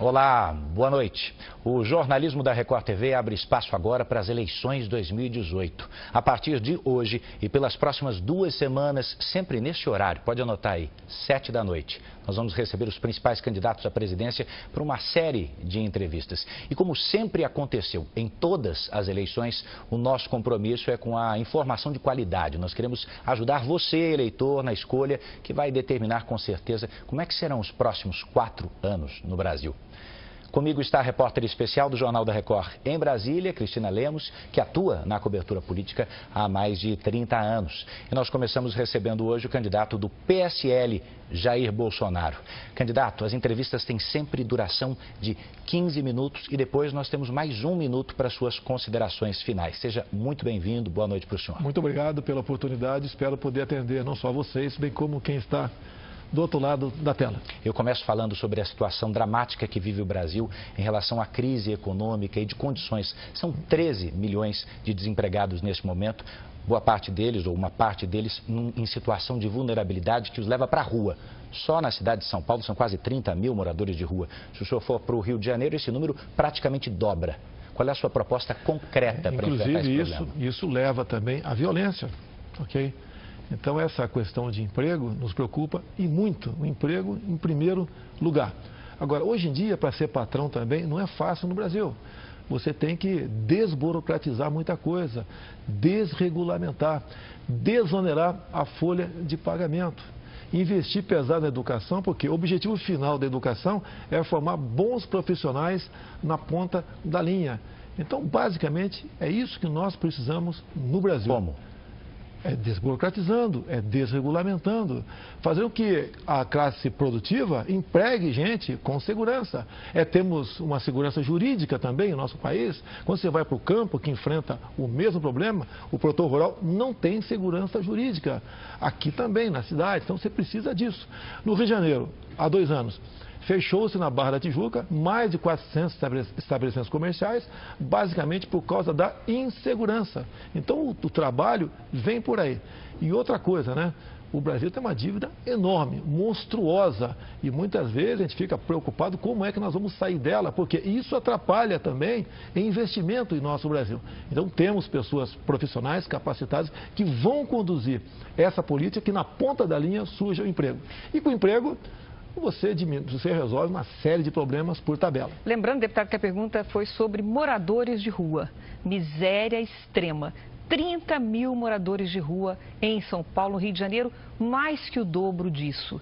Olá, boa noite. O jornalismo da Record TV abre espaço agora para as eleições 2018. A partir de hoje e pelas próximas 2 semanas, sempre neste horário, pode anotar aí, 7 da noite. Nós vamos receber os principais candidatos à presidência para uma série de entrevistas. E como sempre aconteceu em todas as eleições, o nosso compromisso é com a informação de qualidade. Nós queremos ajudar você, eleitor, na escolha que vai determinar com certeza como é que serão os próximos 4 anos no Brasil. Comigo está a repórter especial do Jornal da Record em Brasília, Cristina Lemos, que atua na cobertura política há mais de 30 anos. E nós começamos recebendo hoje o candidato do PSL, Jair Bolsonaro. Candidato, as entrevistas têm sempre duração de 15 minutos e depois nós temos mais 1 minuto para suas considerações finais. Seja muito bem-vindo, boa noite para o senhor. Muito obrigado pela oportunidade, espero poder atender não só vocês, bem como quem está do outro lado da tela. Eu começo falando sobre a situação dramática que vive o Brasil em relação à crise econômica e de condições. São 13 milhões de desempregados neste momento, boa parte deles, ou uma parte deles, em situação de vulnerabilidade que os leva para a rua. Só na cidade de São Paulo são quase 30 mil moradores de rua. Se o senhor for para o Rio de Janeiro, esse número praticamente dobra. Qual é a sua proposta concreta para enfrentar esse problema? Inclusive, isso leva também à violência, ok? Então, essa questão de emprego nos preocupa e muito, o emprego em primeiro lugar. Agora, hoje em dia, para ser patrão também, não é fácil no Brasil. Você tem que desburocratizar muita coisa, desregulamentar, desonerar a folha de pagamento. Investir pesado na educação, porque o objetivo final da educação é formar bons profissionais na ponta da linha. Então, basicamente, é isso que nós precisamos no Brasil. Como? É desburocratizando, é desregulamentando, fazer com que a classe produtiva empregue gente com segurança. Temos uma segurança jurídica também no nosso país. Quando você vai para o campo, que enfrenta o mesmo problema, o produtor rural não tem segurança jurídica. Aqui também, na cidade, então você precisa disso. No Rio de Janeiro, há 2 anos, fechou-se na Barra da Tijuca mais de 400 estabelecimentos comerciais, basicamente por causa da insegurança. Então, o trabalho vem por aí. E outra coisa, né? O Brasil tem uma dívida enorme, monstruosa, e muitas vezes a gente fica preocupado como é que nós vamos sair dela, porque isso atrapalha também em investimento em nosso Brasil. Então, temos pessoas profissionais, capacitadas, que vão conduzir essa política que na ponta da linha surja o emprego. E com o emprego, você resolve uma série de problemas por tabela. Lembrando, deputado, que a pergunta foi sobre moradores de rua. Miséria extrema. 30 mil moradores de rua em São Paulo, Rio de Janeiro, mais que o dobro disso.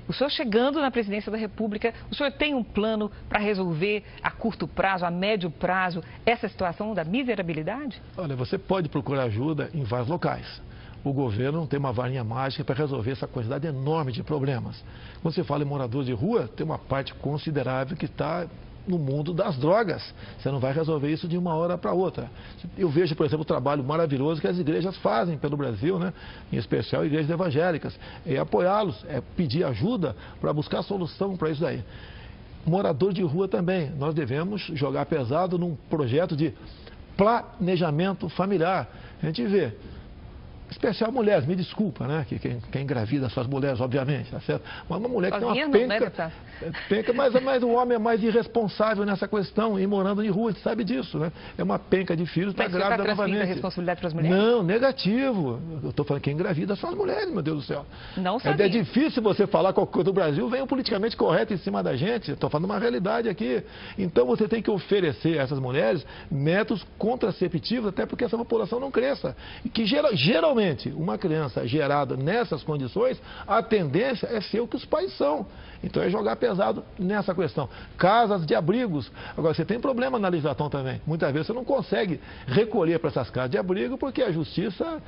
O senhor chegando na presidência da República, o senhor tem um plano para resolver a curto prazo, a médio prazo, essa situação da miserabilidade? Olha, você pode procurar ajuda em vários locais. O governo não tem uma varinha mágica para resolver essa quantidade enorme de problemas. Quando você fala em moradores de rua, tem uma parte considerável que está no mundo das drogas. Você não vai resolver isso de uma hora para outra. Eu vejo, por exemplo, o trabalho maravilhoso que as igrejas fazem pelo Brasil, né? Em especial igrejas evangélicas. É apoiá-los, é pedir ajuda para buscar solução para isso daí. Morador de rua também. Nós devemos jogar pesado num projeto de planejamento familiar. A gente vê. Especial mulheres, me desculpa, né? Quem engravida suas mulheres, obviamente, tá certo? Mas uma mulher que tem uma penca, mas o homem é mais irresponsável nessa questão, e morando em rua, a gente sabe disso, né? É uma penca de filhos, está grávida novamente. A responsabilidade para as mulheres? Não, negativo. Eu estou falando que quem engravida são as mulheres, meu Deus do céu. Não sabia. É difícil você falar qualquer coisa do Brasil, vem o politicamente correto em cima da gente. Estou falando uma realidade aqui. Então você tem que oferecer a essas mulheres métodos contraceptivos, até porque essa população não cresça. E que geralmente uma criança gerada nessas condições, a tendência é ser o que os pais são. Então é jogar pesado nessa questão. Casas de abrigos. Agora, você tem problema na legislação também. Muitas vezes você não consegue recolher para essas casas de abrigo porque a justiça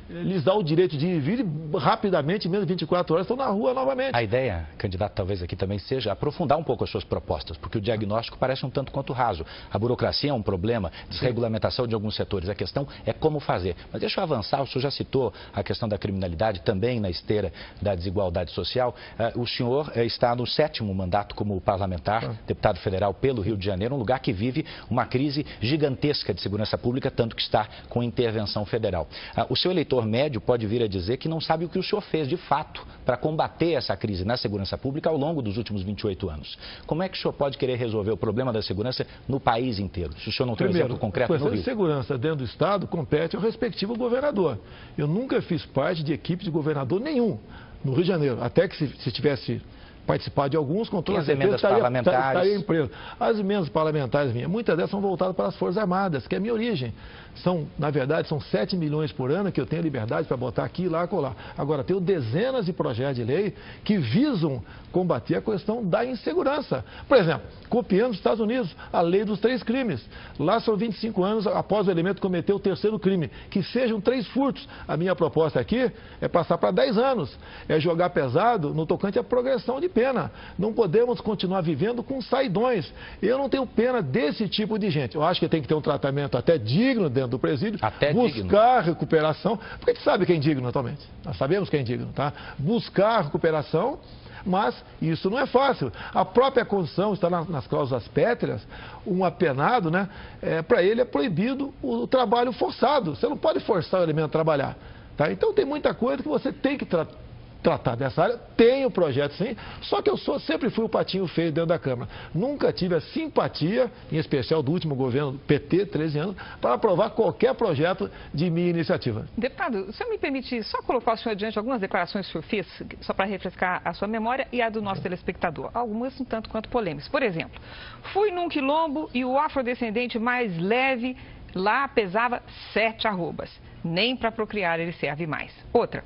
lhes dá o direito de ir e vir rapidamente, menos de 24 horas, estão na rua novamente. A ideia, candidato, talvez aqui também seja aprofundar um pouco as suas propostas, porque o diagnóstico parece um tanto quanto raso. A burocracia é um problema, desregulamentação de alguns setores. A questão é como fazer. Mas deixa eu avançar, o senhor já citou a questão da criminalidade, também na esteira da desigualdade social. O senhor está no 7º mandato como parlamentar, deputado federal pelo Rio de Janeiro, um lugar que vive uma crise gigantesca de segurança pública, tanto que está com intervenção federal. O seu eleitor setor médio pode vir a dizer que não sabe o que o senhor fez de fato para combater essa crise na segurança pública ao longo dos últimos 28 anos. Como é que o senhor pode querer resolver o problema da segurança no país inteiro? Se o senhor não tem um exemplo concreto no Rio. A questão de segurança dentro do Estado compete ao respectivo governador. Eu nunca fiz parte de equipe de governador nenhum no Rio de Janeiro, até que se tivesse participar de alguns, com toda certeza estaria em preso. As emendas parlamentares minhas, muitas delas são voltadas para as Forças Armadas, que é a minha origem. Na verdade, são 7 milhões por ano que eu tenho liberdade para botar aqui, lá, colar. Agora, tenho dezenas de projetos de lei que visam combater a questão da insegurança. Por exemplo, copiando os Estados Unidos, a lei dos 3 crimes. Lá são 25 anos após o elemento cometer o 3º crime. Que sejam 3 furtos. A minha proposta aqui é passar para 10 anos. É jogar pesado no tocante à progressão de pena. Não podemos continuar vivendo com saidões. Eu não tenho pena desse tipo de gente. Eu acho que tem que ter um tratamento até digno dentro do presídio, buscar recuperação, porque a gente sabe quem é indigno atualmente. Nós sabemos quem é indigno, tá? Buscar recuperação, mas isso não é fácil. A própria Constituição está nas cláusulas pétreas, um apenado, né? Para ele é proibido o trabalho forçado. Você não pode forçar o elemento a trabalhar. Tá? Então tem muita coisa que você tem que tratar dessa área. Tenho projeto sim, só que eu sempre fui o patinho feio dentro da Câmara. Nunca tive a simpatia, em especial do último governo PT, 13 anos, para aprovar qualquer projeto de minha iniciativa. Deputado, o senhor me permite só colocar o senhor adiante algumas declarações que o senhor fez, só para refrescar a sua memória e a do nosso telespectador. Algumas um tanto quanto polêmicas. Por exemplo, fui num quilombo e o afrodescendente mais leve lá pesava 7 arrobas. Nem para procriar ele serve mais. Outra.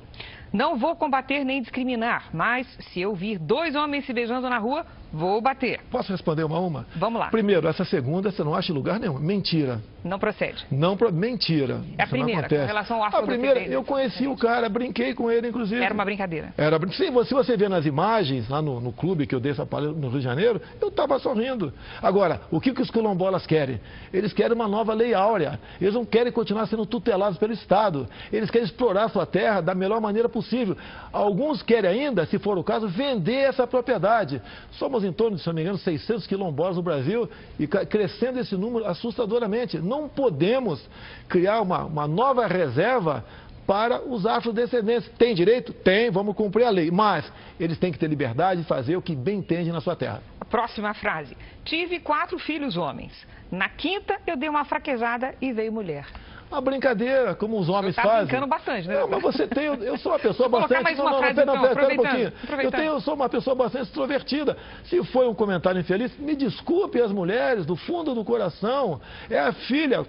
Não vou combater nem discriminar, mas se eu vir 2 homens se beijando na rua, vou bater. Posso responder uma? Vamos lá. Primeiro, essa segunda você não acha em lugar nenhum. Mentira. Não procede. Mentira. É a primeira, com relação ao afrodescendente. A primeira, eu conheci o cara, brinquei com ele, inclusive. Era uma brincadeira. Se você vê nas imagens, lá no clube que eu dei essa palestra no Rio de Janeiro, eu estava sorrindo. Agora, o que os quilombolas querem? Eles querem uma nova lei áurea. Eles não querem continuar sendo tutelados pelo Estado. Eles querem explorar a sua terra da melhor maneira possível. Alguns querem ainda, se for o caso, vender essa propriedade. Somos em torno, se não me engano, 600 quilombolas no Brasil e crescendo esse número assustadoramente. Não podemos criar uma nova reserva para os afrodescendentes. Tem direito? Tem, vamos cumprir a lei. Mas eles têm que ter liberdade de fazer o que bem entende na sua terra. A próxima frase. Tive 4 filhos homens. Na 5ª eu dei uma fraquejada e veio mulher. Uma brincadeira, como os homens fazem. Tá brincando bastante, né? Não, mas você tem... Eu sou uma pessoa bastante... Mais uma frase, então, aproveitando. Eu sou uma pessoa bastante extrovertida. Se foi um comentário infeliz, me desculpe as mulheres, do fundo do coração. É a filha...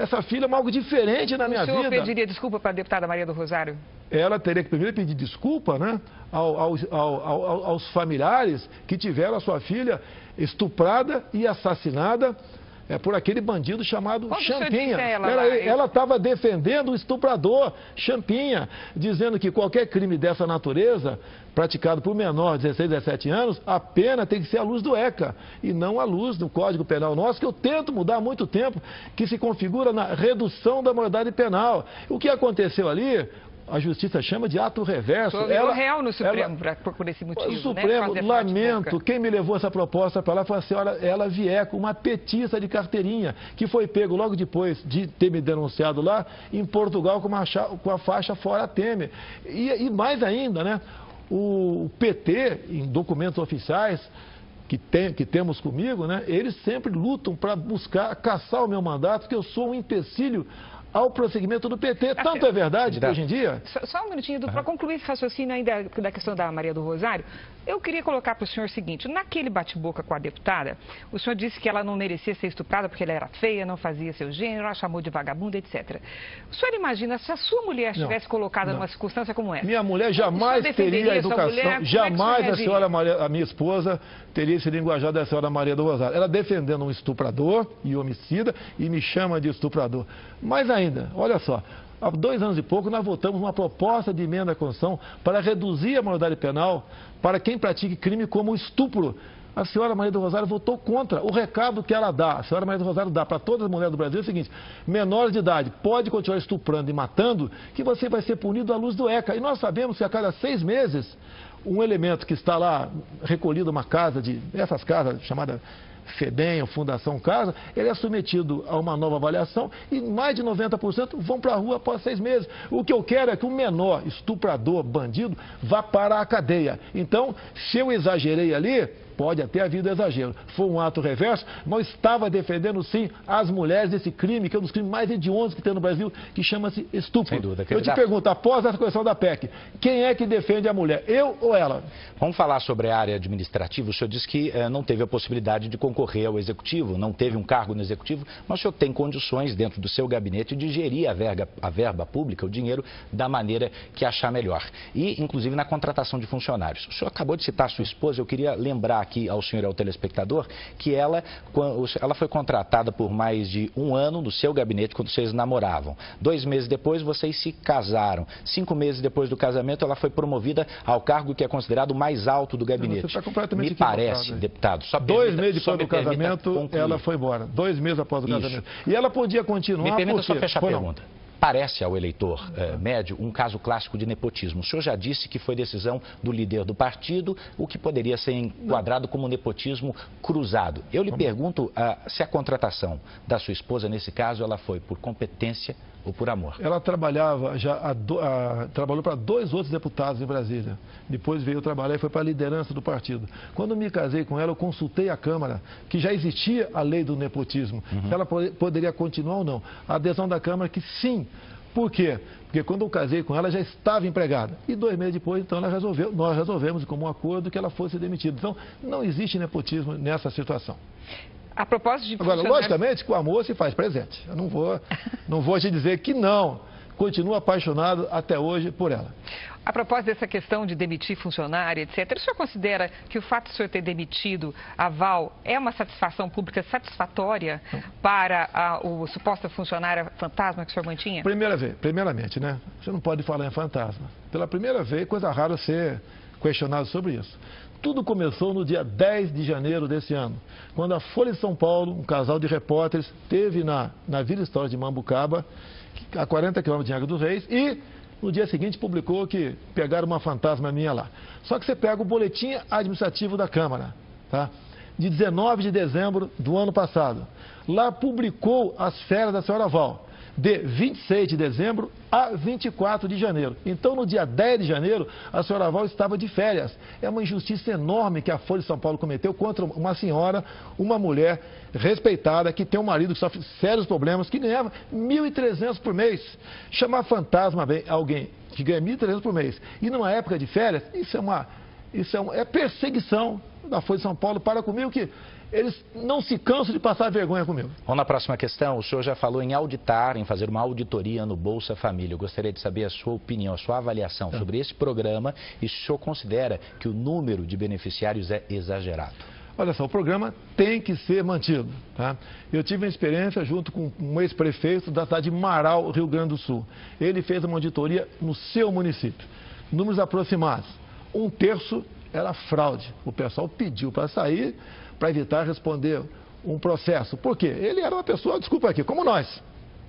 Essa filha é algo diferente na minha vida. O senhor pediria desculpa para a deputada Maria do Rosário? Ela teria que primeiro pedir desculpa, né, aos familiares que tiveram a sua filha estuprada e assassinada por aquele bandido chamado Champinha. Ela estava defendendo o estuprador, Champinha, dizendo que qualquer crime dessa natureza, praticado por menor de 16, 17 anos, a pena tem que ser à luz do ECA e não à luz do Código Penal nosso, que eu tento mudar há muito tempo, que se configura na redução da maioridade penal. O que aconteceu ali... A Justiça chama de ato reverso. Ela real no Supremo por esse motivo. O Supremo, né? Lamento, quem me levou essa proposta para lá foi a senhora Ela Vieco, uma petista de carteirinha, que foi pego logo depois de ter me denunciado lá em Portugal com a faixa fora Temer. E mais ainda, né? O PT, em documentos oficiais, que temos comigo, né? Eles sempre lutam para buscar caçar o meu mandato, porque eu sou um empecilho ao prosseguimento do PT. Tanto é verdade que hoje em dia... Só um minutinho, para concluir esse raciocínio ainda da questão da Maria do Rosário, eu queria colocar para o senhor o seguinte, naquele bate-boca com a deputada, o senhor disse que ela não merecia ser estuprada porque ela era feia, não fazia seu gênero, ela chamou de vagabunda, etc. O senhor imagina se a sua mulher estivesse colocada numa circunstância como essa? Minha mulher jamais teria a educação, jamais a senhora Maria, a minha esposa, teria esse linguajar da senhora Maria do Rosário. Ela defendendo um estuprador e homicida e me chama de estuprador. Mas ainda, olha só, há 2 anos e pouco nós votamos uma proposta de emenda à Constituição para reduzir a maioridade penal para quem pratique crime como estupro. A senhora Maria do Rosário votou contra. O recado que ela dá, a senhora Maria do Rosário dá para todas as mulheres do Brasil é o seguinte: menores de idade, pode continuar estuprando e matando, que você vai ser punido à luz do ECA. E nós sabemos que a cada 6 meses, um elemento que está lá recolhido numa casa, essas casas chamadas FEBEM, Fundação Casa, ele é submetido a uma nova avaliação e mais de 90% vão para a rua após 6 meses. O que eu quero é que o menor estuprador, bandido, vá para a cadeia. Então, se eu exagerei ali, pode até havido exagero. Foi um ato reverso, mas estava defendendo, sim, as mulheres desse crime, que é um dos crimes mais hediondos que tem no Brasil, que chama-se estupro. Sem dúvida. Eu te pergunto, após essa correção da PEC, quem é que defende a mulher, eu ou ela? Vamos falar sobre a área administrativa. O senhor disse que não teve a possibilidade de concorrer ao Executivo, não teve um cargo no Executivo, mas o senhor tem condições dentro do seu gabinete de gerir a verba pública, o dinheiro, da maneira que achar melhor. E, inclusive, na contratação de funcionários. O senhor acabou de citar a sua esposa, eu queria lembrar aqui ao senhor e ao telespectador que ela foi contratada por mais de 1 ano no seu gabinete quando vocês namoravam. 2 meses depois vocês se casaram. 5 meses depois do casamento ela foi promovida ao cargo que é considerado o mais alto do gabinete. Você está completamente Me parece, deputado. Só 2 meses depois do casamento ela foi embora. 2 meses após o casamento. E ela podia continuar. Me permita só fechar a Foi pergunta. Parece ao eleitor médio um caso clássico de nepotismo. O senhor já disse que foi decisão do líder do partido, o que poderia ser enquadrado como nepotismo cruzado. Eu lhe pergunto se a contratação da sua esposa, nesse caso, ela foi por competência ou por amor? Ela trabalhava trabalhou para 2 outros deputados em Brasília. Depois veio trabalhar e foi para a liderança do partido. Quando me casei com ela, eu consultei a Câmara, que já existia a lei do nepotismo. Se ela poderia continuar ou não. A adesão da Câmara que sim. Por quê? Porque quando eu casei com ela, já estava empregada. E 2 meses depois, então, nós resolvemos, como um acordo, que ela fosse demitida. Então, não existe nepotismo nessa situação. A propósito de Agora, logicamente, que o amor se faz presente. Eu não vou te dizer que não. Continuo apaixonado até hoje por ela. A propósito dessa questão de demitir funcionário, etc., o senhor considera que o fato de o senhor ter demitido a Val é uma satisfação pública satisfatória para a suposta funcionária fantasma que o senhor mantinha? Primeiramente, né? Você não pode falar em fantasma. Pela primeira vez, coisa rara ser questionado sobre isso. Tudo começou no dia 10 de janeiro desse ano, quando a Folha de São Paulo, um casal de repórteres, esteve na Vila Histórica de Mambucaba, a 40 quilômetros de Angra dos Reis, e no dia seguinte publicou que pegaram uma fantasma minha lá. Só que você pega o boletim administrativo da Câmara, tá? De 19 de dezembro do ano passado. Lá publicou as férias da senhora Val, de 26 de dezembro a 24 de janeiro. Então, no dia 10 de janeiro, a senhora Val estava de férias. É uma injustiça enorme que a Folha de São Paulo cometeu contra uma senhora, uma mulher respeitada, que tem um marido que sofre sérios problemas, que ganhava R$ 1.300 por mês. Chamar fantasma alguém que ganha R$ 1.300 por mês e numa época de férias, isso é perseguição da Folha de São Paulo para comigo, que eles não se cansam de passar vergonha comigo. Vamos na próxima questão. O senhor já falou em auditar, em fazer uma auditoria no Bolsa Família. Eu gostaria de saber a sua opinião, a sua avaliação sobre esse programa e se o senhor considera que o número de beneficiários é exagerado. Olha só, o programa tem que ser mantido. Tá? Eu tive uma experiência junto com um ex-prefeito da cidade de Marau, Rio Grande do Sul. Ele fez uma auditoria no seu município. Números aproximados. 1/3 era fraude. O pessoal pediu para sair, para evitar responder um processo. Por quê? Ele era uma pessoa, desculpa aqui, como nós.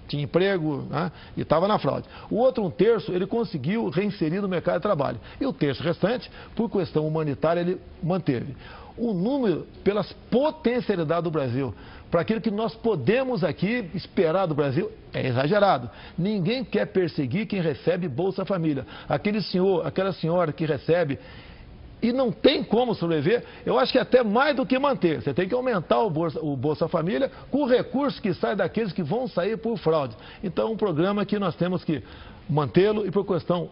Tinha emprego, né, e estava na fraude. O outro 1/3 ele conseguiu reinserir no mercado de trabalho. E o terço restante, por questão humanitária, ele manteve. O número, pelas potencialidades do Brasil, para aquilo que nós podemos aqui esperar do Brasil, é exagerado. Ninguém quer perseguir quem recebe Bolsa Família. Aquele senhor, aquela senhora que recebe e não tem como sobreviver, eu acho que é até mais do que manter. Você tem que aumentar o Bolsa Família com o recurso que sai daqueles que vão sair por fraude. Então, é um programa que nós temos que mantê-lo e, por questão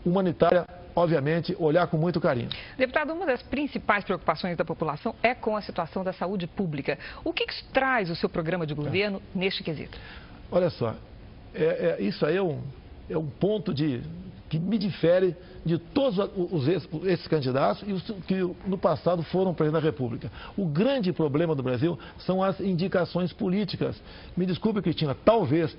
humanitária, obviamente, olhar com muito carinho. Deputado, uma das principais preocupações da população é com a situação da saúde pública. O que traz o seu programa de governo neste quesito? Olha só, isso aí é um ponto que me difere de todos esses candidatos e os que no passado foram presidente da República. O grande problema do Brasil são as indicações políticas. Me desculpe, Cristina, talvez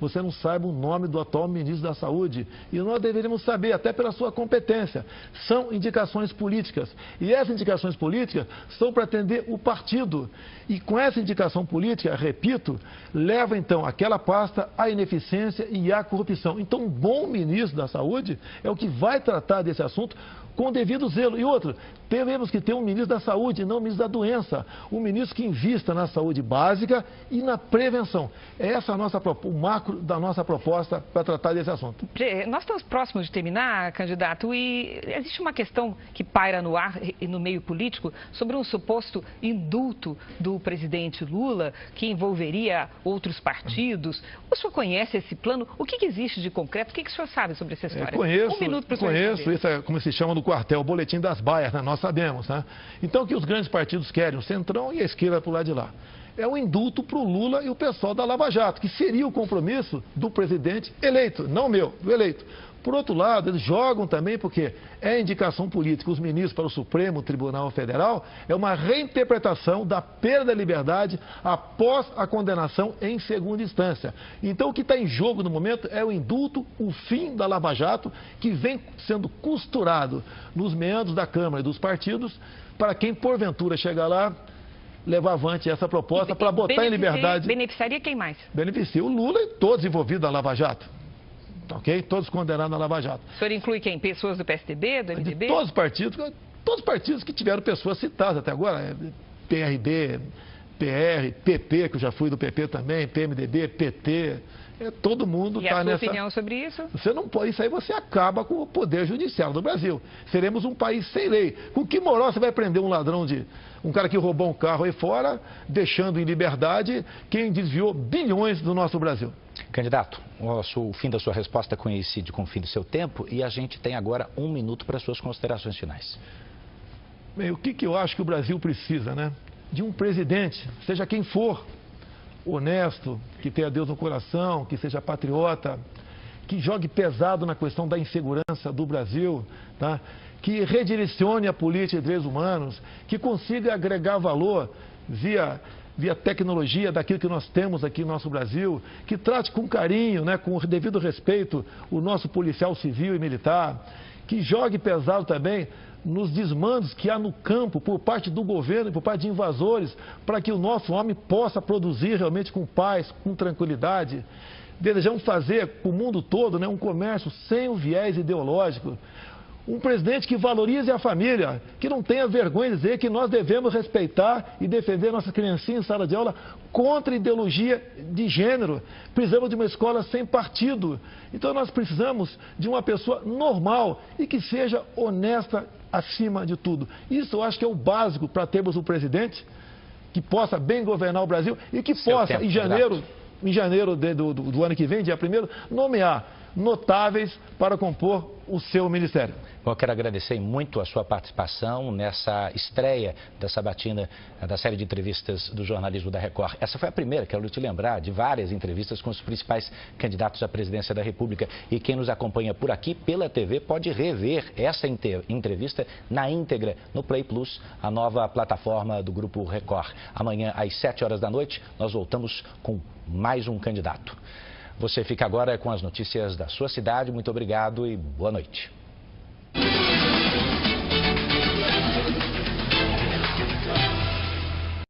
você não saiba o nome do atual ministro da Saúde. E nós deveríamos saber, até pela sua competência. São indicações políticas. E essas indicações políticas são para atender o partido. E com essa indicação política, repito, leva então aquela pasta à ineficiência e à corrupção. Então, um bom ministro da Saúde é o que vai tratar desse assunto com o devido zelo. E outro, teremos que ter um ministro da saúde, não um ministro da doença. Um ministro que invista na saúde básica e na prevenção. Essa é o macro da nossa proposta para tratar desse assunto. Nós estamos próximos de terminar, candidato, e existe uma questão que paira no ar e no meio político sobre um suposto indulto do presidente Lula, que envolveria outros partidos. O senhor conhece esse plano? O que existe de concreto? O que o senhor sabe sobre essa história? Conheço, um minuto para o senhor conheço. responder. Isso é como se chama no quartel, o boletim das baias, né? Nós sabemos, né? Então, o que os grandes partidos querem, o Centrão e a esquerda para o lado de lá, é um indulto para o Lula e o pessoal da Lava Jato, que seria o compromisso do presidente eleito, não meu, do eleito. Por outro lado, eles jogam também, porque é indicação política, os ministros para o Supremo Tribunal Federal, é uma reinterpretação da perda da liberdade após a condenação em segunda instância. Então, o que está em jogo no momento é o indulto, o fim da Lava Jato, que vem sendo costurado nos meandros da Câmara e dos partidos, para quem, porventura, chegar lá, levar avante essa proposta para botar em liberdade... Beneficiaria quem mais? Beneficia o Lula e todos envolvidos na Lava Jato. Ok? Todos condenados na Lava Jato. O senhor inclui quem? Pessoas do PSDB, do MDB? De todos os partidos que tiveram pessoas citadas até agora. PRB, PR, PP, que eu já fui do PP também, PMDB, PT. Todo mundo está nessa... E a sua opinião sobre isso? Você não pode, isso aí você acaba com o poder judiciário do Brasil. Seremos um país sem lei. Com que moral você vai prender um ladrão um cara que roubou um carro aí fora, deixando em liberdade quem desviou bilhões do nosso Brasil? Candidato, o fim da sua resposta coincide com o fim do seu tempo e a gente tem agora 1 minuto para suas considerações finais. Bem, o que eu acho que o Brasil precisa, né? De um presidente, seja quem for, honesto, que tenha Deus no coração, que seja patriota, que jogue pesado na questão da insegurança do Brasil, tá? Que redirecione a política de direitos humanos, que consiga agregar valor via tecnologia daquilo que nós temos aqui no nosso Brasil, que trate com carinho, né, com o devido respeito, o nosso policial civil e militar, que jogue pesado também nos desmandos que há no campo por parte do governo e por parte de invasores, para que o nosso homem possa produzir realmente com paz, com tranquilidade. Desejamos fazer para o mundo todo, né, um comércio sem o viés ideológico. Um presidente que valorize a família, que não tenha vergonha de dizer que nós devemos respeitar e defender nossas criancinhas em sala de aula contra a ideologia de gênero. Precisamos de uma escola sem partido. Então nós precisamos de uma pessoa normal e que seja honesta acima de tudo. Isso eu acho que é o básico para termos um presidente que possa bem governar o Brasil e que possa, em janeiro do ano que vem, dia 1º, nomear notáveis para compor o seu ministério. Bom, eu quero agradecer muito a sua participação nessa estreia da sabatina da série de entrevistas do jornalismo da Record. Essa foi a primeira, quero te lembrar, de várias entrevistas com os principais candidatos à presidência da República. E quem nos acompanha por aqui pela TV pode rever essa entrevista na íntegra no Play Plus, a nova plataforma do Grupo Record. Amanhã, às 7 horas da noite, nós voltamos com mais um candidato. Você fica agora com as notícias da sua cidade. Muito obrigado e boa noite.